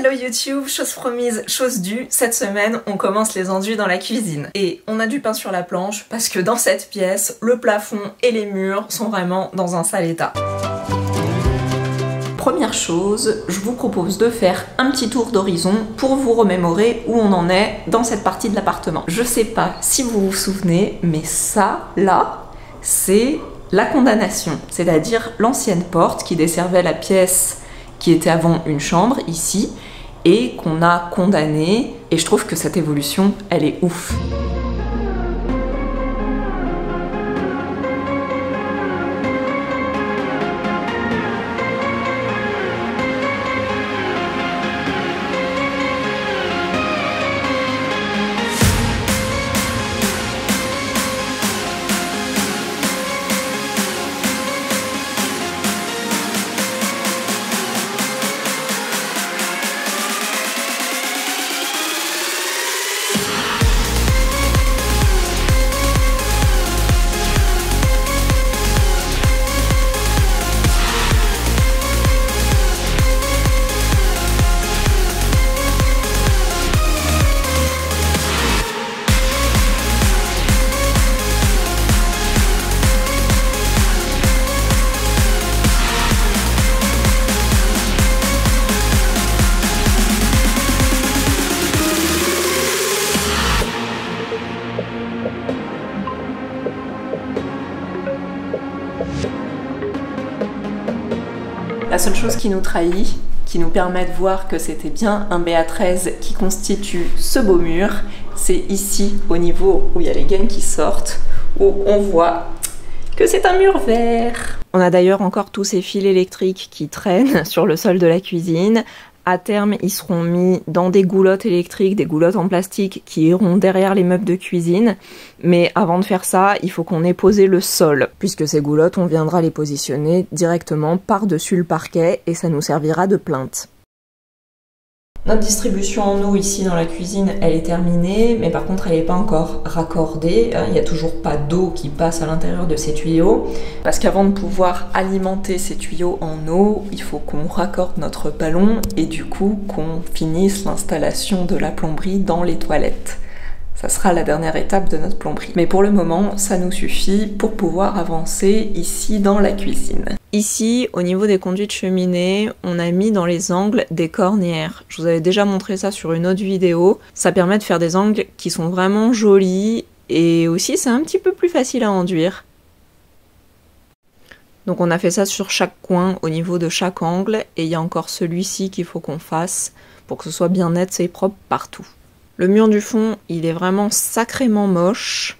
Hello YouTube, chose promise, chose due, cette semaine on commence les enduits dans la cuisine. Et on a du pain sur la planche parce que dans cette pièce, le plafond et les murs sont vraiment dans un sale état. Première chose, je vous propose de faire un petit tour d'horizon pour vous remémorer où on en est dans cette partie de l'appartement. Je sais pas si vous vous souvenez, mais ça, là, c'est la condamnation, c'est-à-dire l'ancienne porte qui desservait la pièce qui était avant une chambre, ici, et qu'on a condamnée, et je trouve que cette évolution, elle est ouf. La seule chose qui nous trahit, qui nous permet de voir que c'était bien un BA13 qui constitue ce beau mur, c'est ici, au niveau où il y a les gaines qui sortent, où on voit que c'est un mur vert. On a d'ailleurs encore tous ces fils électriques qui traînent sur le sol de la cuisine. À terme, ils seront mis dans des goulottes électriques, des goulottes en plastique qui iront derrière les meubles de cuisine. Mais avant de faire ça, il faut qu'on ait posé le sol. Puisque ces goulottes, on viendra les positionner directement par-dessus le parquet et ça nous servira de plinthe. Notre distribution en eau ici dans la cuisine, elle est terminée, mais par contre elle n'est pas encore raccordée. Il n'y a toujours pas d'eau qui passe à l'intérieur de ces tuyaux. Parce qu'avant de pouvoir alimenter ces tuyaux en eau, il faut qu'on raccorde notre ballon et du coup qu'on finisse l'installation de la plomberie dans les toilettes. Ça sera la dernière étape de notre plomberie. Mais pour le moment, ça nous suffit pour pouvoir avancer ici dans la cuisine. Ici, au niveau des conduits de cheminée, on a mis dans les angles des cornières. Je vous avais déjà montré ça sur une autre vidéo. Ça permet de faire des angles qui sont vraiment jolis et aussi c'est un petit peu plus facile à enduire. Donc on a fait ça sur chaque coin au niveau de chaque angle et il y a encore celui-ci qu'il faut qu'on fasse pour que ce soit bien net et propre partout. Le mur du fond, il est vraiment sacrément moche.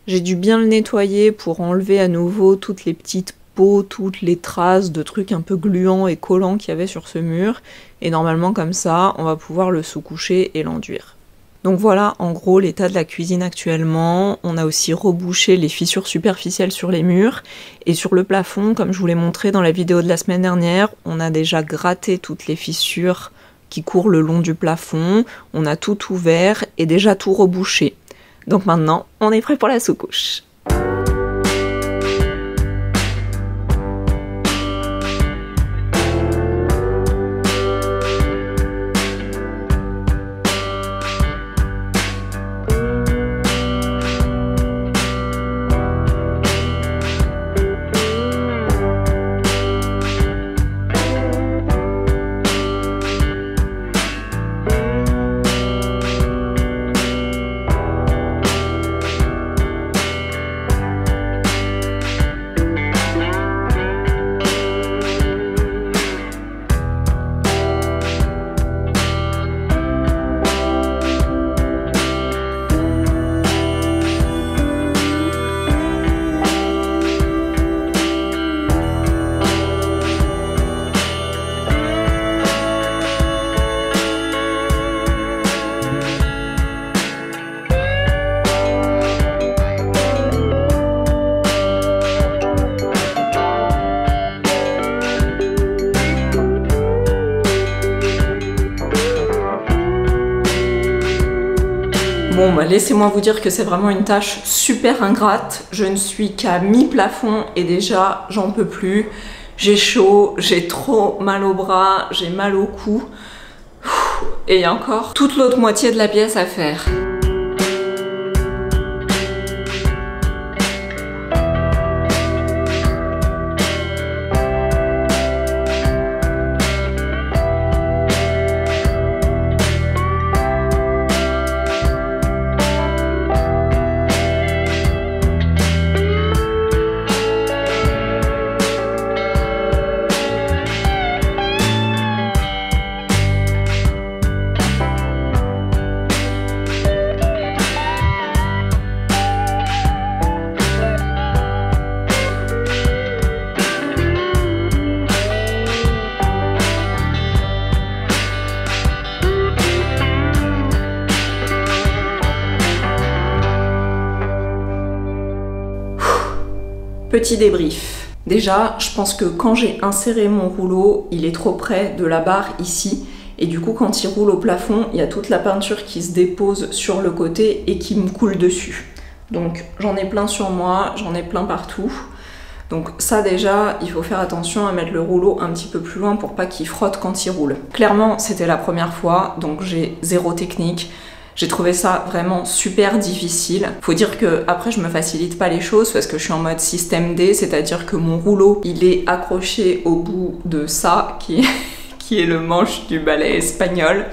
J'ai dû bien le nettoyer pour enlever à nouveau toutes les petites peaux, toutes les traces de trucs un peu gluants et collants qu'il y avait sur ce mur. Et normalement, comme ça, on va pouvoir le sous-coucher et l'enduire. Donc voilà, en gros, l'état de la cuisine actuellement. On a aussi rebouché les fissures superficielles sur les murs. Et sur le plafond, comme je vous l'ai montré dans la vidéo de la semaine dernière, on a déjà gratté toutes les fissures qui court le long du plafond, on a tout ouvert et déjà tout rebouché. Donc maintenant, on est prêt pour la sous-couche. Bon, bah, laissez-moi vous dire que c'est vraiment une tâche super ingrate. Je ne suis qu'à mi-plafond et déjà, j'en peux plus. J'ai chaud, j'ai trop mal au bras, j'ai mal au cou. Et il y a encore toute l'autre moitié de la pièce à faire. Petit débrief. Déjà, je pense que quand j'ai inséré mon rouleau, il est trop près de la barre ici. Et du coup, quand il roule au plafond, il y a toute la peinture qui se dépose sur le côté et qui me coule dessus. Donc j'en ai plein sur moi, j'en ai plein partout. Donc ça déjà, il faut faire attention à mettre le rouleau un petit peu plus loin pour pas qu'il frotte quand il roule. Clairement, c'était la première fois, donc j'ai zéro technique. J'ai trouvé ça vraiment super difficile. Faut dire que après je me facilite pas les choses parce que je suis en mode système D, c'est-à-dire que mon rouleau il est accroché au bout de ça qui est le manche du balai espagnol.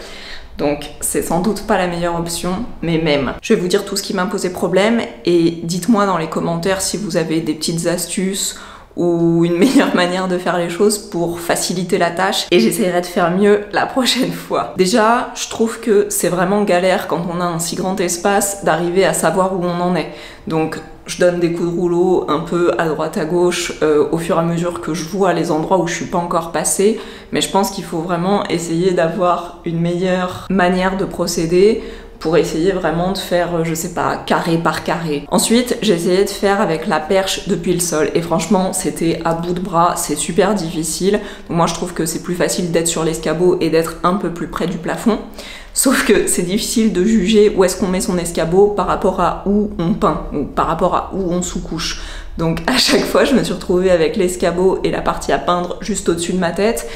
Donc c'est sans doute pas la meilleure option, mais même. Je vais vous dire tout ce qui m'a posé problème et dites-moi dans les commentaires si vous avez des petites astuces ou une meilleure manière de faire les choses pour faciliter la tâche et j'essaierai de faire mieux la prochaine fois. Déjà, je trouve que c'est vraiment galère quand on a un si grand espace d'arriver à savoir où on en est. Donc je donne des coups de rouleau un peu à droite à gauche au fur et à mesure que je vois les endroits où je suis pas encore passée, mais je pense qu'il faut vraiment essayer d'avoir une meilleure manière de procéder pour essayer vraiment de faire, je sais pas, carré par carré. Ensuite, j'ai essayé de faire avec la perche depuis le sol et franchement, c'était à bout de bras, c'est super difficile. Donc moi, je trouve que c'est plus facile d'être sur l'escabeau et d'être un peu plus près du plafond. Sauf que c'est difficile de juger où est-ce qu'on met son escabeau par rapport à où on peint ou par rapport à où on sous-couche. Donc à chaque fois, je me suis retrouvée avec l'escabeau et la partie à peindre juste au-dessus de ma tête.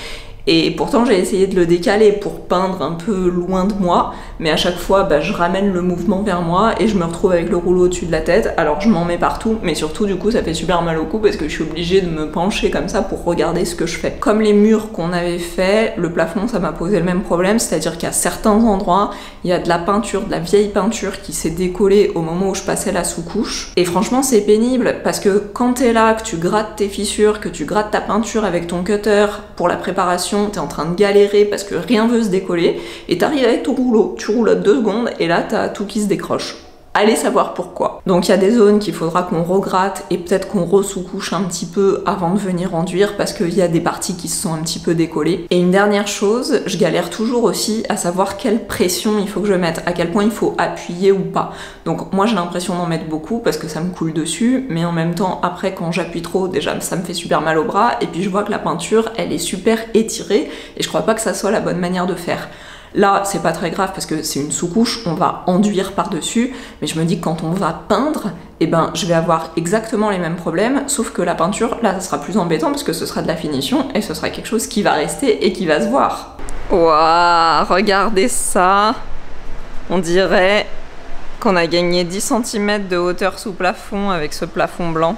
Et pourtant j'ai essayé de le décaler pour peindre un peu loin de moi, mais à chaque fois je ramène le mouvement vers moi et je me retrouve avec le rouleau au-dessus de la tête, alors je m'en mets partout, mais surtout du coup ça fait super mal au cou parce que je suis obligée de me pencher comme ça pour regarder ce que je fais. Comme les murs qu'on avait fait, le plafond ça m'a posé le même problème, c'est-à-dire qu'à certains endroits, il y a de la peinture, de la vieille peinture qui s'est décollée au moment où je passais la sous-couche. Et franchement c'est pénible parce que quand t'es là, que tu grattes tes fissures, que tu grattes ta peinture avec ton cutter pour la préparation, t'es en train de galérer parce que rien veut se décoller et t'arrives avec ton rouleau, tu roulottes 2 secondes et là t'as tout qui se décroche. Allez savoir pourquoi. Donc il y a des zones qu'il faudra qu'on regratte et peut-être qu'on re-sous-couche un petit peu avant de venir enduire parce qu'il y a des parties qui se sont un petit peu décollées. Et une dernière chose, je galère toujours aussi à savoir quelle pression il faut que je mette, à quel point il faut appuyer ou pas. Donc moi j'ai l'impression d'en mettre beaucoup parce que ça me coule dessus, mais en même temps après quand j'appuie trop, déjà ça me fait super mal au bras et puis je vois que la peinture elle est super étirée et je crois pas que ça soit la bonne manière de faire. Là, c'est pas très grave parce que c'est une sous-couche, on va enduire par-dessus, mais je me dis que quand on va peindre, eh ben, je vais avoir exactement les mêmes problèmes, sauf que la peinture, là, ça sera plus embêtant parce que ce sera de la finition et ce sera quelque chose qui va rester et qui va se voir. Waouh, regardez ça! On dirait qu'on a gagné 10 cm de hauteur sous plafond avec ce plafond blanc.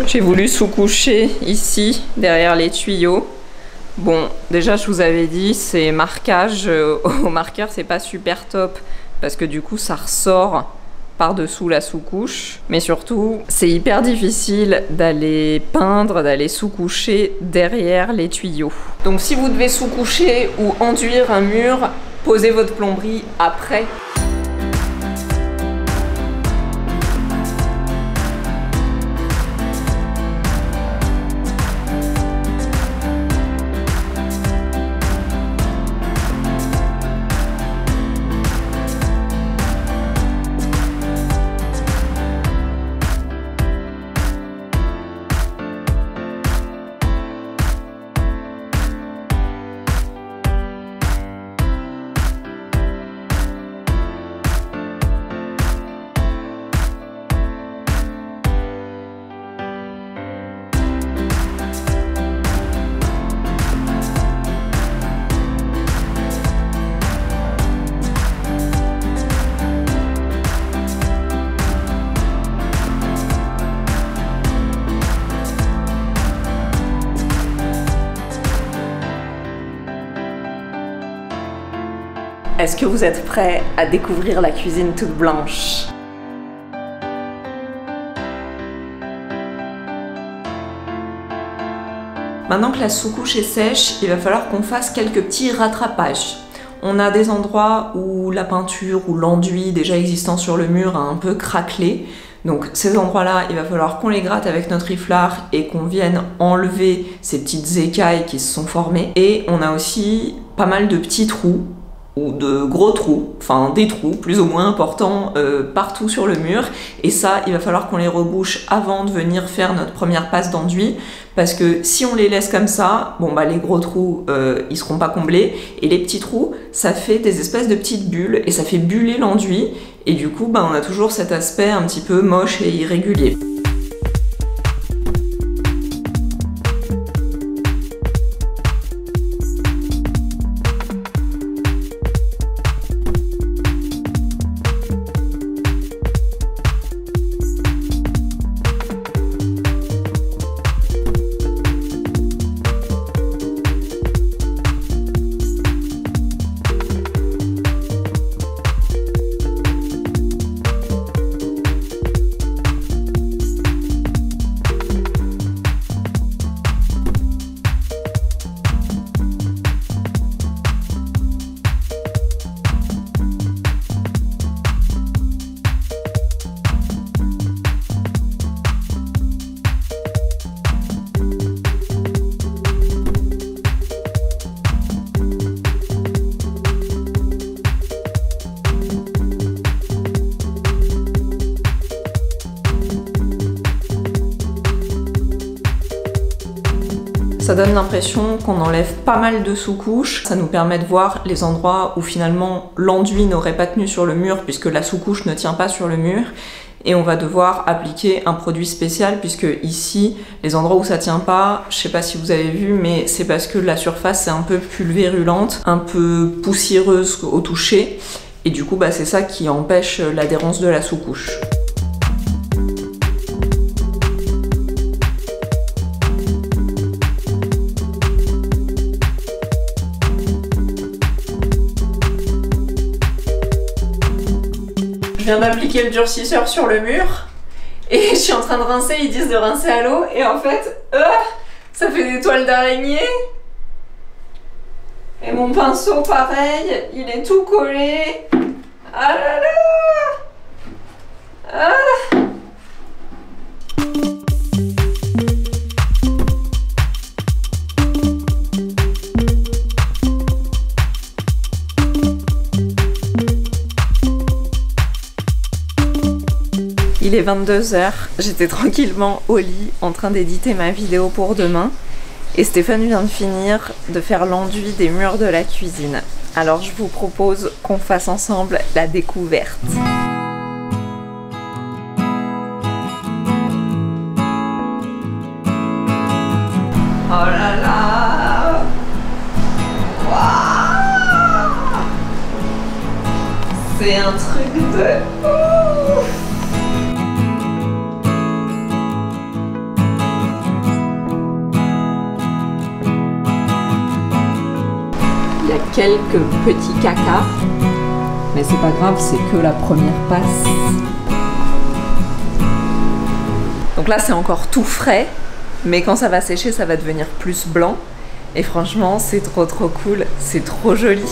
J'ai voulu sous-coucher ici, derrière les tuyaux. Bon, déjà je vous avais dit, ces marquages au marqueur, c'est pas super top parce que du coup ça ressort par-dessous la sous-couche. Mais surtout, c'est hyper difficile d'aller peindre, d'aller sous-coucher derrière les tuyaux. Donc si vous devez sous-coucher ou enduire un mur, posez votre plomberie après. Est-ce que vous êtes prêts à découvrir la cuisine toute blanche? Maintenant que la sous-couche est sèche, il va falloir qu'on fasse quelques petits rattrapages. On a des endroits où la peinture ou l'enduit déjà existant sur le mur a un peu craquelé. Donc ces endroits-là, il va falloir qu'on les gratte avec notre iflard et qu'on vienne enlever ces petites écailles qui se sont formées. Et on a aussi pas mal de petits trous ou de gros trous, enfin des trous plus ou moins importants partout sur le mur, et ça il va falloir qu'on les rebouche avant de venir faire notre première passe d'enduit, parce que si on les laisse comme ça, bon bah les gros trous ils seront pas comblés, et les petits trous ça fait des espèces de petites bulles et ça fait buller l'enduit, et du coup bah on a toujours cet aspect un petit peu moche et irrégulier. Ça donne l'impression qu'on enlève pas mal de sous-couches. Ça nous permet de voir les endroits où finalement l'enduit n'aurait pas tenu sur le mur puisque la sous-couche ne tient pas sur le mur. Et on va devoir appliquer un produit spécial puisque ici, les endroits où ça tient pas, je sais pas si vous avez vu, mais c'est parce que la surface est un peu pulvérulente, un peu poussiéreuse au toucher. Et du coup, bah, c'est ça qui empêche l'adhérence de la sous-couche. Je viens d'appliquer le durcisseur sur le mur et je suis en train de rincer, ils disent de rincer à l'eau et en fait, ça fait des toiles d'araignée. Et mon pinceau pareil, il est tout collé. Ah là là. Ah. Il est 22 h, j'étais tranquillement au lit en train d'éditer ma vidéo pour demain et Stéphane vient de finir de faire l'enduit des murs de la cuisine. Alors je vous propose qu'on fasse ensemble la découverte. Oh là là! Waouh! C'est un truc de ouf! Il y a quelques petits cacas, mais c'est pas grave, c'est que la première passe. Donc là c'est encore tout frais, mais quand ça va sécher ça va devenir plus blanc. Et franchement c'est trop cool, c'est trop joli.